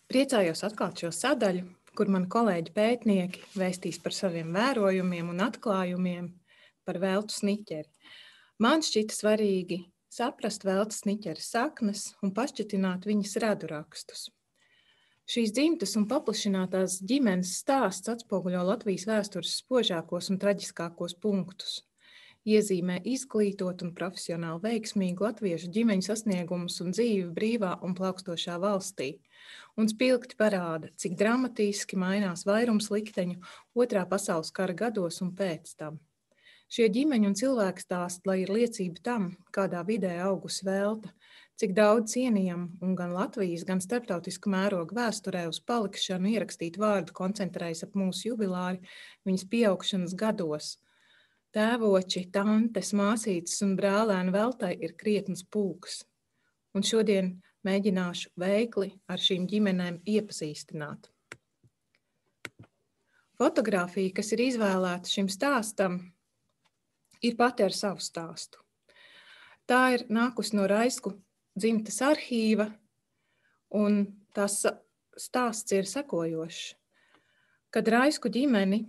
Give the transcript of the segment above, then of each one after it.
Priecājos atklāt šo sadaļu, kur mani kolēģi pētnieki vēstīs par saviem vērojumiem un atklājumiem par veltu sniķeri. Man šķita svarīgi saprast veltes sniķera saknes un pašķitināt viņas radurakstus. Šīs dzimtas un paplašinātās ģimenes stāsts atspoguļo Latvijas vēstures spožākos un traģiskākos punktus. Iezīmē izglītot un profesionāli veiksmīgu latviešu ģimeņu sasniegumus un dzīvi brīvā un plaukstošā valstī. Un spilgti parāda, cik dramatiski mainās vairums likteņu Otrā pasaules kara gados un pēc tam. Šie ģimeņu un cilvēku stāsti, lai ir liecība tam, kādā vidē augusi velta, cik daudz cienījamu un gan Latvijas, gan starptautisku mērogu vēsturē uz palikšanu ierakstīt vārdu koncentrējas ap mūsu jubilāri viņas pieaugšanas gados. Tēvoči, tantes, māsītes un brālēni veltai ir krietns pulks. Un šodien mēģināšu veikli ar šīm ģimenēm iepazīstināt. Fotogrāfija, kas ir izvēlēta šim stāstam, ir pati ar savu stāstu. Tā ir nākusi no Raisku dzimtes arhīva, un tās stāsts ir sekojošs. Kad Raisku ģimeni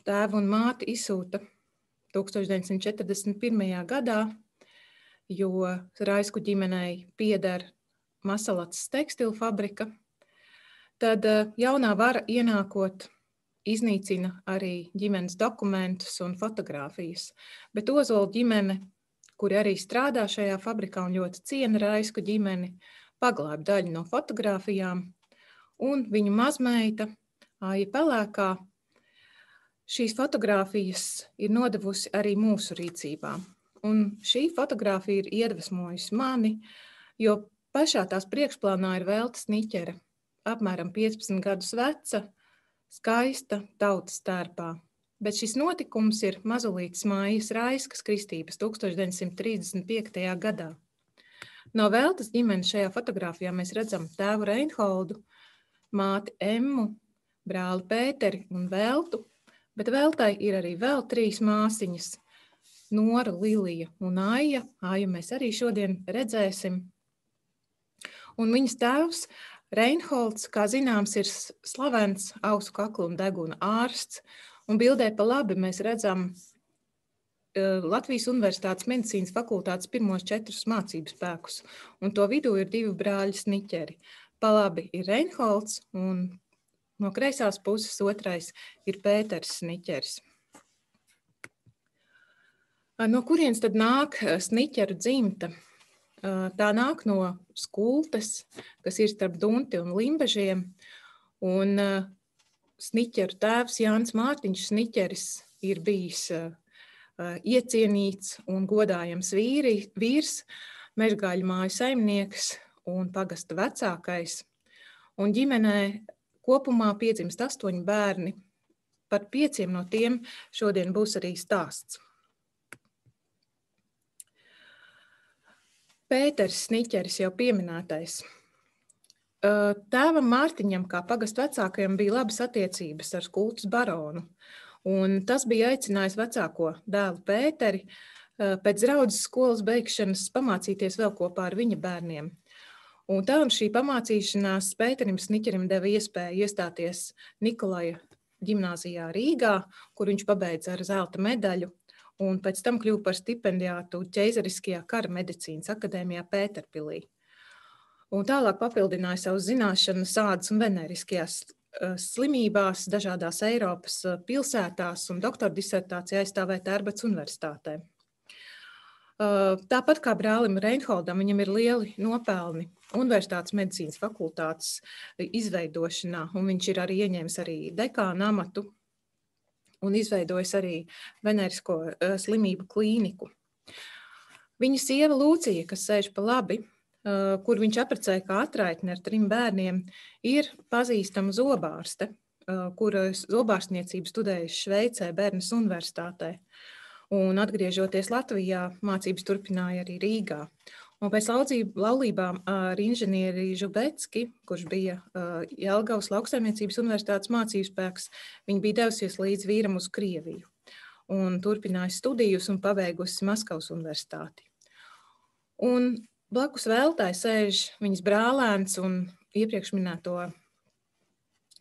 tēvu un māti izsūta 1941. gadā, jo Raisku ģimenei pieder Masalacas tekstilu fabrika, tad jaunā vara ienākot iznīcina arī ģimenes dokumentus un fotogrāfijas. Bet Ozola ģimene, kuri arī strādā šajā fabrikā un ļoti ciena Raisku ģimeni, paglāba daļu no fotogrāfijām, un viņu mazmeita, Aija Pelēkā, šīs fotogrāfijas ir nodevusi arī mūsu rīcībā. Un šī fotogrāfija ir iedvesmojusi mani, jo pašā tās priekšplānā ir velta sniķere, apmēram 15 gadus veca, skaista tautas tērpā. Bet šis notikums ir mazulītes Mājas Raiskas kristības 1935. gadā. No veltas ģimenes šajā fotogrāfijā mēs redzam tēvu Reinholdu, māti Emmu, brāli Pēteri un veltu, bet veltai ir arī vēl 3 māsiņas – Nora, Lilija un Aija. Aiju mēs arī šodien redzēsim. Un viņas tēvs Reinholds, kā zināms, ir slavens ausu kakla un deguna ārsts. Un bildē pa labi mēs redzam Latvijas Universitātes medicīnas fakultātes pirmos 4 mācību spēkus. Un to vidū ir 2 brāļi sniķeri. Pa labi ir Reinholds un no kreisās puses otrais ir Pēters sniķeris. No kurienes tad nāk sniķeru dzimta? Tā nāk no Skultes, kas ir starp Dunti un Limbažiem. Un sniķeru tēvs Jānis Mārtiņš sniķeris ir bijis iecienīts un godājams vīrs, Mežgāļu māju saimnieks un pagasta vecākais. Un ģimenē kopumā piedzimst 8 bērni, par 5 no tiem šodien būs arī stāsts. Pēters sniķeris jau pieminētais. Tēvam Mārtiņam, kā pagastu vecākajam, bija labas attiecības ar Skultes baronu, un tas bija aicinājis vecāko dēlu Pēteri pēc draudzes skolas beigšanas pamācīties vēl kopā ar viņa bērniem. Un tā šī pamācīšanās Pēterim sniķerim deva iespēju iestāties Nikolaja ģimnāzijā Rīgā, kur viņš pabeidza ar zelta medaļu, un pēc tam kļuva par stipendiātu Ķeizariskajā kara medicīnas akadēmijā Pēterpilī. Un tālāk papildināja savas zināšanas ādas un venēriskajās slimībās dažādās Eiropas pilsētās un doktora disertācija aizstāvēja Tērbets universitātē. Tāpat kā brālim Reinholdam, viņam ir lieli nopelni Universitātes medicīnas fakultātes izveidošanā, un viņš ir arī ieņēmis arī dekāna amatu un izveidojis arī venērisko slimību klīniku. Viņa sieva Lūcija, kas sēž pa labi, kur viņš apprecēja kā atraitni ar 3 bērniem, ir pazīstama zobārste, kura zobārstniecību studējusi Šveicē Bernas universitātē. Un atgriežoties Latvijā, mācības turpināja arī Rīgā. Un pēc laulībām ar inženieri Žubecki, kurš bija Jelgavas lauksaimniecības universitātes mācību spēks, viņa bija devusies līdz vīram uz Krieviju un turpināja studijas un pabeigusi Maskavas universitāti. Un blakus veltai sēž viņas brālēns un iepriekš minēto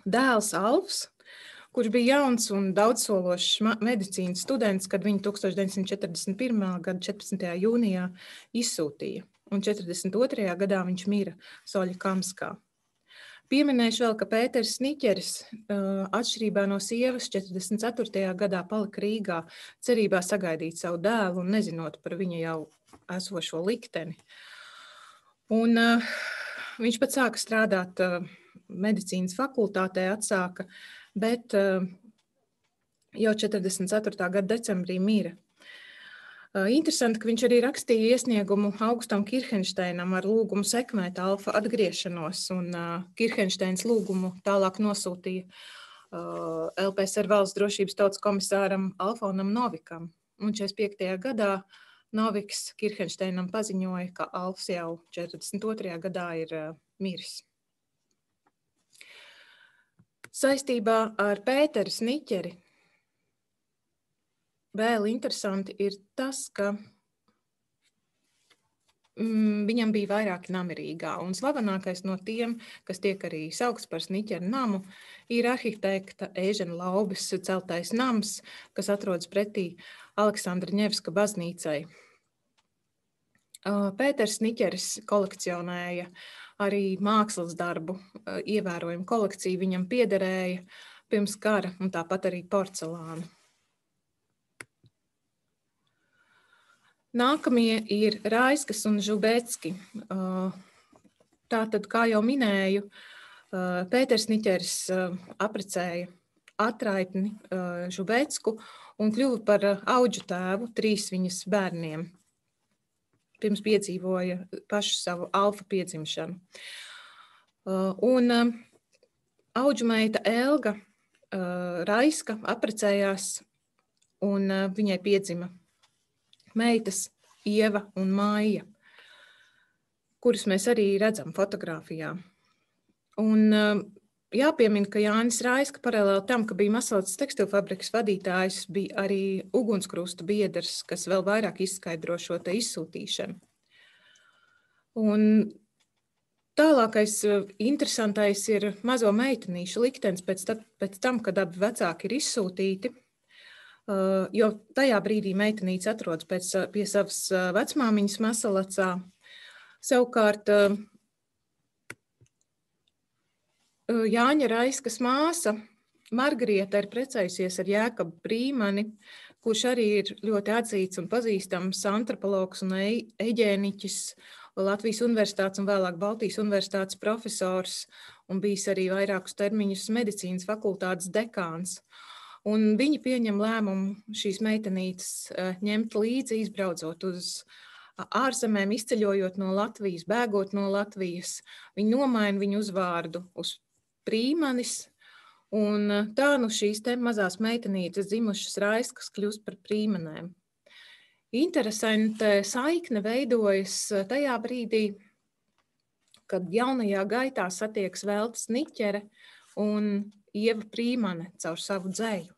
Dēls Alfs, kurš bija jauns un daudzsološs medicīnas students, kad viņu 1941. gada 14. jūnijā izsūtīja, un 42. gadā viņš mira Soļkamskā. Pieminēšu vēl, ka Pēters Sniķeris, atšķirībā no sievas, 44. gadā palika Rīgā, cerībā sagaidīt savu dēlu un nezinot par viņa jau esošo likteni. Un viņš pat sāka strādāt medicīnas fakultātē, atsāka, bet jau 44. gada decembrī mira. Interesanti, ka viņš arī rakstīja iesniegumu Augustam Kirhenšteinam ar lūgumu sekmēt Alfa atgriešanos, un Kirhenšteins lūgumu tālāk nosūtīja LPSR valsts drošības tautas komisāram Alfonam Novikam. Un 45. gadā Noviks Kirhenšteinam paziņoja, ka Alfs jau 42. gadā ir miris. Saistībā ar Pēteru Sniķeri vēl interesanti ir tas, ka viņam bija vairāki nami Rīgā, un slavenākais no tiem, kas tiek arī saukts par Sniķera namu, ir arhitekta Ēžena Laubes celtais nams, kas atrodas pretī Aleksandra Ņevska baznīcai. Pēters Sniķeris kolekcionēja arī mākslas darbu, ievērojumu kolekciju viņam piederēja pirms kara, un tāpat arī porcelānu. Nākamie ir Raiskas un Žubecki. Tātad, kā jau minēju, Pēters Sniķeris apprecēja atraitni Žubecku un kļuva par audžu tēvu 3 viņas bērniem. Pirms piedzīvoja pašu savu Alfa piedzimšanu. Un audžu meita Elga Raiska apprecējās, un viņai piedzima meitas Ieva un Maija, kuras mēs arī redzam fotogrāfijā. Un jāpiemina, ka Jānis Raiska paralēli tam, ka bija Masalacas tekstilfabrikas vadītājs, bija arī ugunskrusta biedrs, kas vēl vairāk izskaidro šo te izsūtīšanu. Un tālākais interesantais ir mazo meitenīšu liktenis pēc tam, kad abi vecāki ir izsūtīti, jo tajā brīdī meitenīca atrodas pie savas vecmāmiņas Masalacā. Savukārt Jāņa Raiskas māsa Margarieta ir precējusies ar Jēkabu Prīmani, kurš arī ir ļoti atzīts un pazīstams antropologs un eģēniķis, Latvijas Universitātes un vēlāk Baltijas Universitātes profesors un bijis arī vairākus termiņus medicīnas fakultātes dekāns. Un viņi pieņem lēmumu šīs meitenītes ņemt līdzi, izbraucot uz ārzemēm, izceļojot no Latvijas, bēgot no Latvijas. Viņi nomaina viņu uzvārdu uz Prīmanis, un tā nu šīs te mazās meitenītes dzimušas Raiskas kļūst par Prīmanēm. Interesanti saikne veidojas tajā brīdī, kad jaunajā gaitā satiek Velta Sniķere un Ieva Prīmane caur savu dzeju.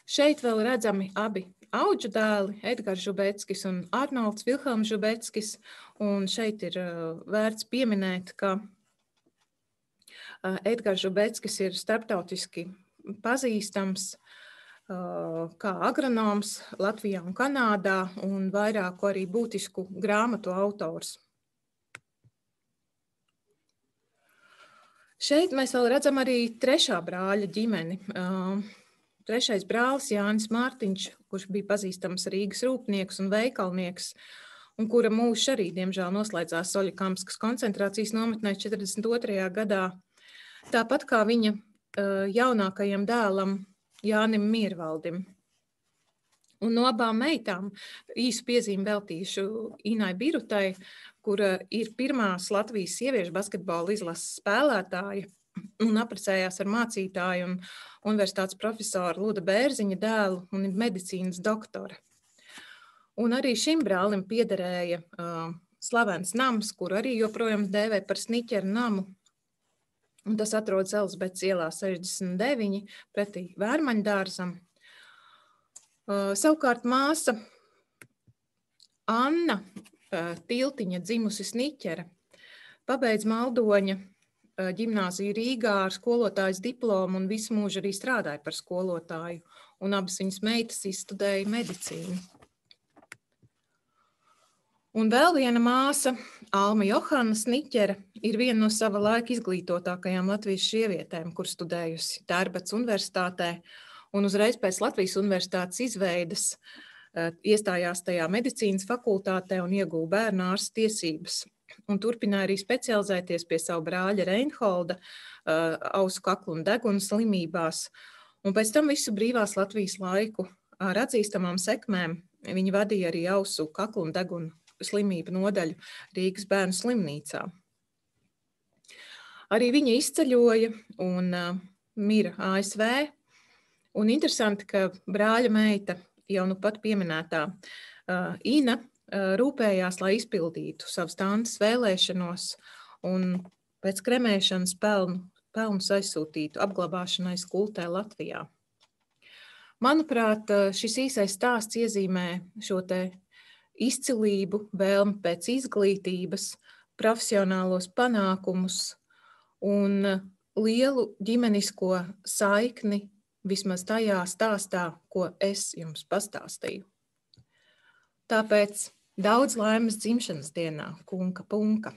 Šeit vēl redzami abi audžu dēli, Edgars Žubeckis un Arnolds Vilhelms Žubeckis, un šeit ir vērts pieminēt, ka Edgars Žubeckis ir starptautiski pazīstams kā agronoms Latvijā un Kanādā un vairāku arī būtisku grāmatu autors. Šeit mēs vēl redzam arī trešā brāļa ģimeni. Trešais brālis Jānis Mārtiņš, kurš bija pazīstams Rīgas rūpnieks un veikalnieks, un kura mūžs arī, diemžēl, noslēdzās Soļkamskas koncentrācijas nometnē 42. gadā, tāpat kā viņa jaunākajam dēlam Jānim Miervaldim. Un no abām meitām īsu piezīmi veltīšu Inai Birutai, kura ir pirmās Latvijas sieviešu basketbola izlases spēlētāja un apprecējās ar mācītāju un universitātes profesoru Luda Bērziņa dēlu un ir medicīnas doktore. Un arī šim brālim piederēja slavens nams, kuru arī joprojām dēvē par Sniķera namu. Un tas atrodas Elizabetes ielā 69 pretī Vērmaņdārzam. Savukārt māsa Anna Tiltiņa dzimusi Sniķere pabeidza Maldoņa ģimnāziju Rīgā ar skolotājas diplomu un visu mūžu arī strādāja par skolotāju. Un abas viņas meitas izstudēja medicīnu. Un vēl viena māsa, Alma Johana Sniķere, ir viena no sava laika izglītotākajām Latvijas sievietēm, kur studējusi Tērbets universitātē, un uzreiz pēc Latvijas universitātes izveides iestājās tajā medicīnas fakultātē un ieguva bērnārsta tiesības. Un turpināja arī specializēties pie savu brāļa Reinholda ausu, kaklu un deguna slimībās. Un pēc tam visu brīvās Latvijas laiku ar atzīstamām sekmēm viņa vadīja arī ausu, kaklu un deguna slimību nodaļu Rīgas bērnu slimnīcā. Arī viņa izceļoja un mira ASV. Un interesanti, ka brāļa meita, jau nu pat pieminētā Ina, rūpējās, lai izpildītu savas tantes vēlēšanos un pēc kremēšanas pelnus aizsūtītu apglabāšanai skultē Latvijā. Manuprāt, šis īsais stāsts iezīmē šo te izcilību, vēlmi pēc izglītības, profesionālos panākumus un lielu ģimenisko saikni vismaz tajā stāstā, ko es jums pastāstīju. Tāpēc daudz laimes dzimšanas dienā, Kunka Punka!